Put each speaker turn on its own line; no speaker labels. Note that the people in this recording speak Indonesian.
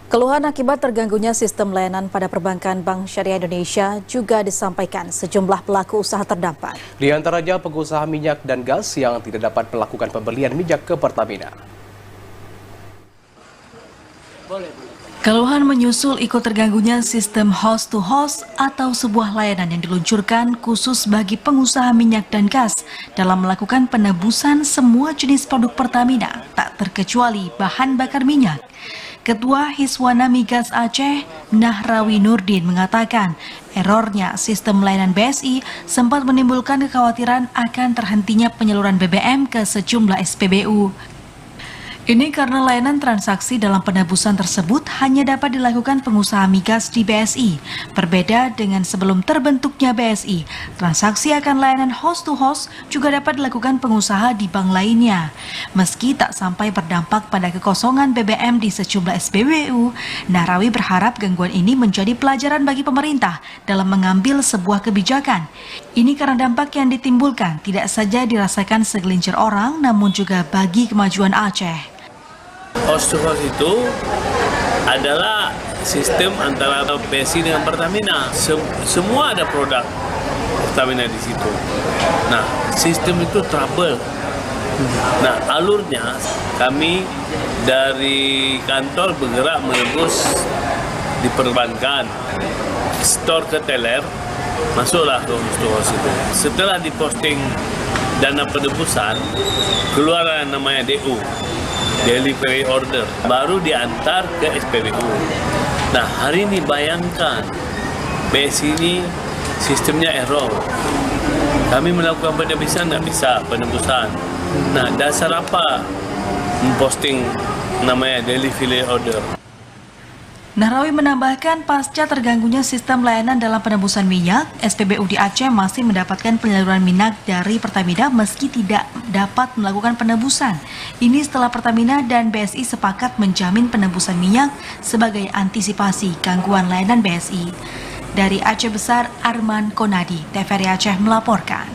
Keluhan akibat terganggunya sistem layanan pada perbankan Bank Syariah Indonesia juga disampaikan sejumlah pelaku usaha terdampak.
Di antaranya pengusaha minyak dan gas yang tidak dapat melakukan pembelian minyak ke Pertamina.
Keluhan menyusul ikut terganggunya sistem host-to-host atau sebuah layanan yang diluncurkan khusus bagi pengusaha minyak dan gas dalam melakukan penebusan semua jenis produk Pertamina, tak terkecuali bahan bakar minyak. Ketua Hiswana Migas Aceh, Nahrawi Nurdin mengatakan, errornya sistem layanan BSI sempat menimbulkan kekhawatiran akan terhentinya penyaluran BBM ke sejumlah SPBU. Ini karena layanan transaksi dalam penebusan tersebut hanya dapat dilakukan pengusaha migas di BSI. Berbeda dengan sebelum terbentuknya BSI, transaksi akan layanan host-to-host juga dapat dilakukan pengusaha di bank lainnya. Meski tak sampai berdampak pada kekosongan BBM di sejumlah SPBU, Nahrawi berharap gangguan ini menjadi pelajaran bagi pemerintah dalam mengambil sebuah kebijakan. Ini karena dampak yang ditimbulkan tidak saja dirasakan segelintir orang, namun juga bagi kemajuan Aceh.
Host-to-host itu adalah sistem antara BSI dengan Pertamina. Semua ada produk Pertamina di situ. Nah, sistem itu trouble. Nah, alurnya kami dari kantor bergerak menembus di perbankan, store ke teller, masuklah ke host-to-host itu. Setelah diposting dana penebusan, keluar namanya DU. Delivery order, baru diantar ke SPBU. Nah, hari ini bayangkan, BSI ini sistemnya error. Kami melakukan penebusan, nggak bisa penebusan. Nah, dasar apa memposting namanya delivery order?
Nahrawi menambahkan pasca terganggunya sistem layanan dalam penebusan minyak, SPBU di Aceh masih mendapatkan penyaluran minyak dari Pertamina meski tidak dapat melakukan penebusan. Ini setelah Pertamina dan BSI sepakat menjamin penebusan minyak sebagai antisipasi gangguan layanan BSI. Dari Aceh Besar, Arman Konadi, TVRI Aceh melaporkan.